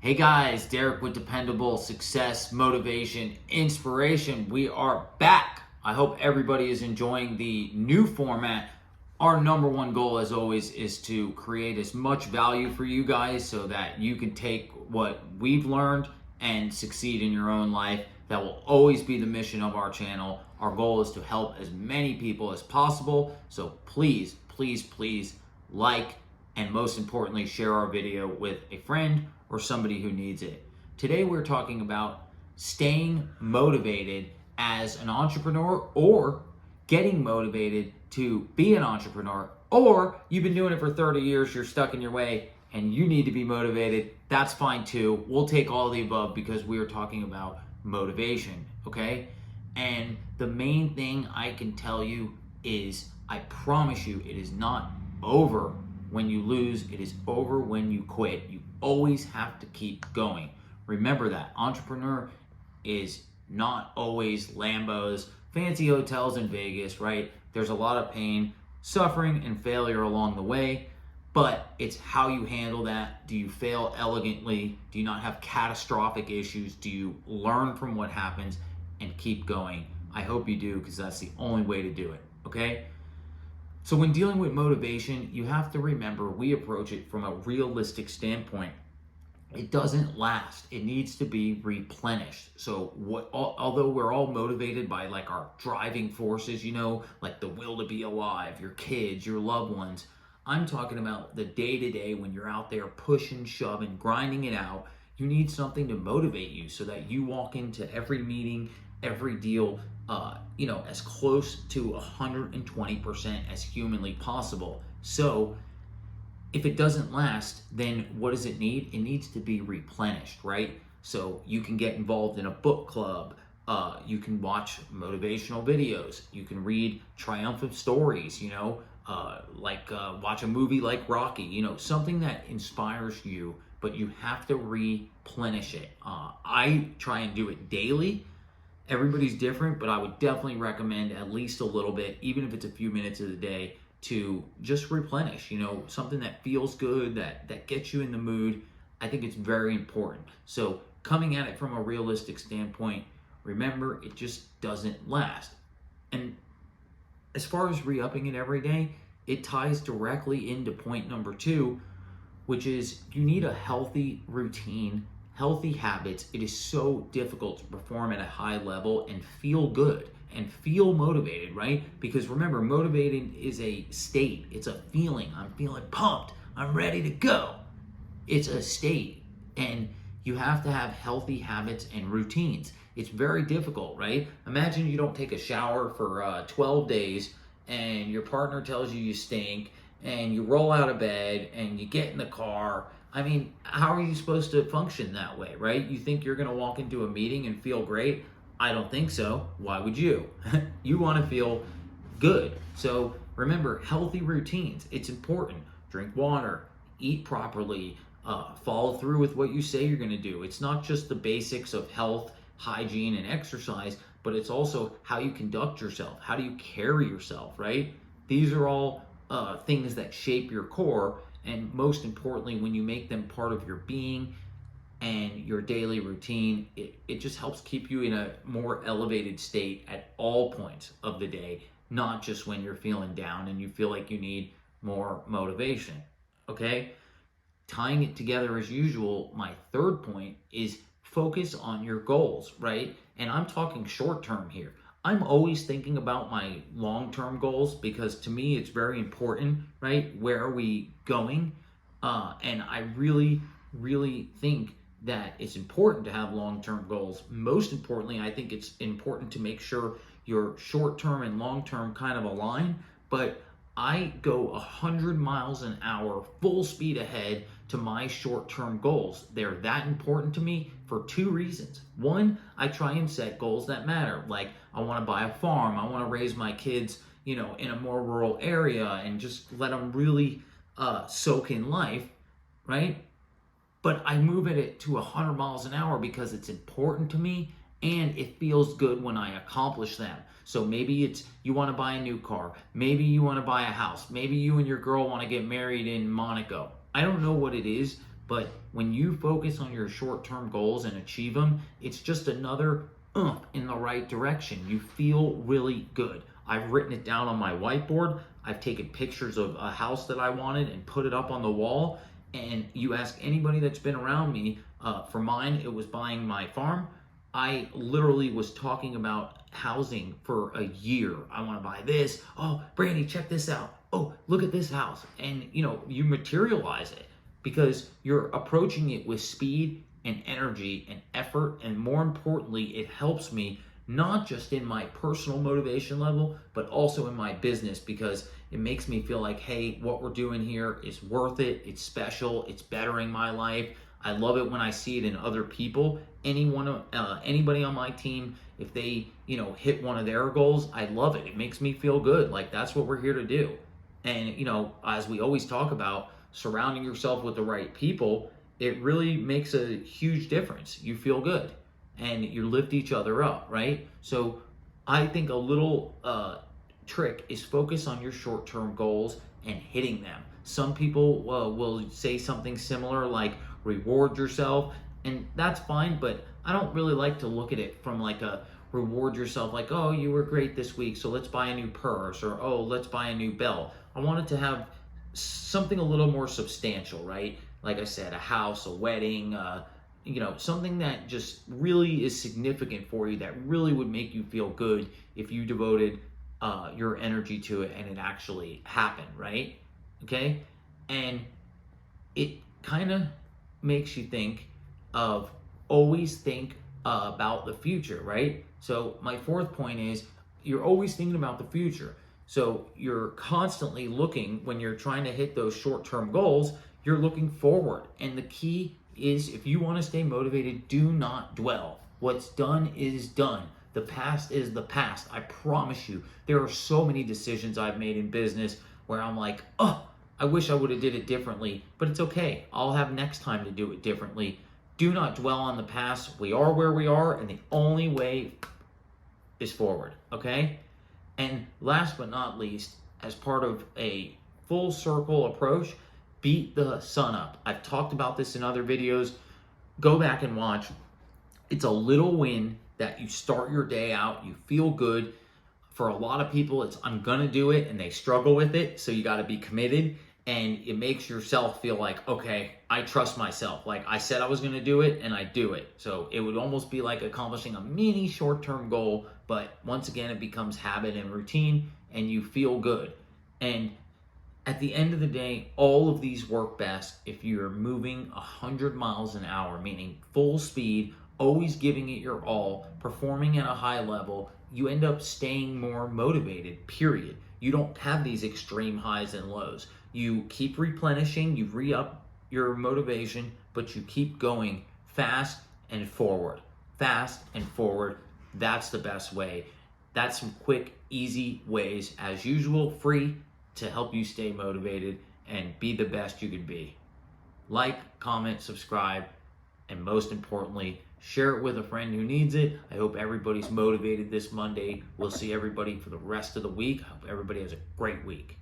Hey guys, Derek with Dependable Success, Motivation, Inspiration. We are back. I hope everybody is enjoying the new format. Our number one goal, as always, is to create as much value for you guys so that you can take what we've learned and succeed in your own life. That will always be the mission of our channel. Our goal is to help as many people as possible. So please, please, please like, and most importantly, share our video with a friend or somebody who needs it. Today we're talking about staying motivated as an entrepreneur, or getting motivated to be an entrepreneur, or you've been doing it for 30 years, you're stuck in your way and you need to be motivated. That's fine too. We'll take all the above because we are talking about motivation, okay? And the main thing I can tell you is, I promise you, it is not over when you lose. It is over when you quit. You always have to keep going. Remember that. Entrepreneur is not always Lambos, fancy hotels in Vegas, right? There's a lot of pain, suffering, and failure along the way, but it's how you handle that. Do you fail elegantly? Do you not have catastrophic issues? Do you learn from what happens and keep going? I hope you do, because that's the only way to do it, okay? So when dealing with motivation, you have to remember we approach it from a realistic standpoint. It doesn't last. It needs to be replenished. So although we're all motivated by like our driving forces, like the will to be alive, your kids, your loved ones, I'm talking about the day-to-day when you're out there pushing, shoving, grinding it out. You need something to motivate you so that you walk into every meeting, every deal, as close to 120% as humanly possible. So if it doesn't last, then what does it need? It needs to be replenished, right? So you can get involved in a book club. You can watch motivational videos. You can read triumphant stories, watch a movie like Rocky, something that inspires you, but you have to replenish it. I try and do it daily. Everybody's different, but I would definitely recommend at least a little bit, even if it's a few minutes of the day, to just replenish, something that feels good, that gets you in the mood. I think it's very important. So coming at it from a realistic standpoint, remember, it just doesn't last. And as far as re-upping it every day, it ties directly into point number 2, which is you need a healthy routine, healthy habits. It is so difficult to perform at a high level and feel good and feel motivated, right? Because remember, motivated is a state. It's a feeling. I'm feeling pumped. I'm ready to go. It's a state. And you have to have healthy habits and routines. It's very difficult, right? Imagine you don't take a shower for 12 days and your partner tells you stink, and you roll out of bed and you get in the car. I mean, how are you supposed to function that way, right? You think you're going to walk into a meeting and feel great? I don't think so. Why would you? You want to feel good. So remember, healthy routines. It's important. Drink water, eat properly, follow through with what you say you're going to do. It's not just the basics of health, hygiene, and exercise, but it's also how you conduct yourself. How do you carry yourself, right? These are all things that shape your core. And most importantly, when you make them part of your being and your daily routine, it just helps keep you in a more elevated state at all points of the day, not just when you're feeling down and you feel like you need more motivation, okay? Tying it together as usual, my third point is focus on your goals, right? And I'm talking short term here. I'm always thinking about my long-term goals because to me it's very important, right? Where are we going? And I really, really think that it's important to have long-term goals. Most importantly, I think it's important to make sure your short-term and long-term kind of align. But I go 100 miles an hour, full speed ahead to my short-term goals. They're that important to me for 2 reasons. One, I try and set goals that matter. Like, I want to buy a farm. I want to raise my kids, in a more rural area and just let them really soak in life, right? But I move at it to 100 miles an hour because it's important to me and it feels good when I accomplish them. So maybe it's you want to buy a new car. Maybe you want to buy a house. Maybe you and your girl want to get married in Monaco. I don't know what it is, But when you focus on your short-term goals and achieve them, it's just another in the right direction. You feel really good. I've written it down on my whiteboard. I've taken pictures of a house that I wanted and put it up on the wall. And you ask anybody that's been around me, for mine, it was buying my farm. I literally was talking about housing for a year. I want to buy this. Oh, Brandy, check this out. Oh, look at this house. And you materialize it because you're approaching it with speed and energy and effort. And more importantly, it helps me not just in my personal motivation level, but also in my business, because it makes me feel like, hey, what we're doing here is worth it. It's special. It's bettering my life. I love it when I see it in other people. Anybody on my team, if they, hit one of their goals, I love it. It makes me feel good. Like, that's what we're here to do. And, as we always talk about, surrounding yourself with the right people, it really makes a huge difference. You feel good and you lift each other up, right? So I think a little trick is focus on your short-term goals and hitting them. Some people will say something similar like reward yourself, and that's fine, but I don't really like to look at it from like a reward yourself, like, oh, you were great this week, so let's buy a new purse, or oh, let's buy a new belt. I want it to have something a little more substantial, right? Like I said, a house, a wedding, something that just really is significant for you, that really would make you feel good if you devoted your energy to it and it actually happened, right? Okay? And it kind of makes you think of always think about the future, right? So my fourth point is you're always thinking about the future. So you're constantly looking, when you're trying to hit those short-term goals, you're looking forward. And the key is, if you want to stay motivated, do not dwell. What's done is done. The past is the past. I promise you, there are so many decisions I've made in business where I'm like, oh, I wish I would have did it differently, but it's okay. I'll have next time to do it differently. Do not dwell on the past. We are where we are, and the only way is forward, okay? And last but not least, as part of a full circle approach, beat the sun up. I've talked about this in other videos. Go back and watch. It's a little win that you start your day out, you feel good. For a lot of people, it's I'm gonna do it, and they struggle with it, so you gotta be committed. And it makes yourself feel like, okay, I trust myself. Like I said I was going to do it, and I do it. So it would almost be like accomplishing a mini short-term goal, but once again, it becomes habit and routine, and you feel good. And at the end of the day, all of these work best if you're moving 100 miles an hour, meaning full speed, always giving it your all, performing at a high level. You end up staying more motivated, period. You don't have these extreme highs and lows. You keep replenishing, you re-up your motivation, but you keep going fast and forward. Fast and forward. That's the best way. That's some quick, easy ways, as usual, free, to help you stay motivated and be the best you can be. Like, comment, subscribe, and most importantly, share it with a friend who needs it. I hope everybody's motivated this Monday. We'll see everybody for the rest of the week. I hope everybody has a great week.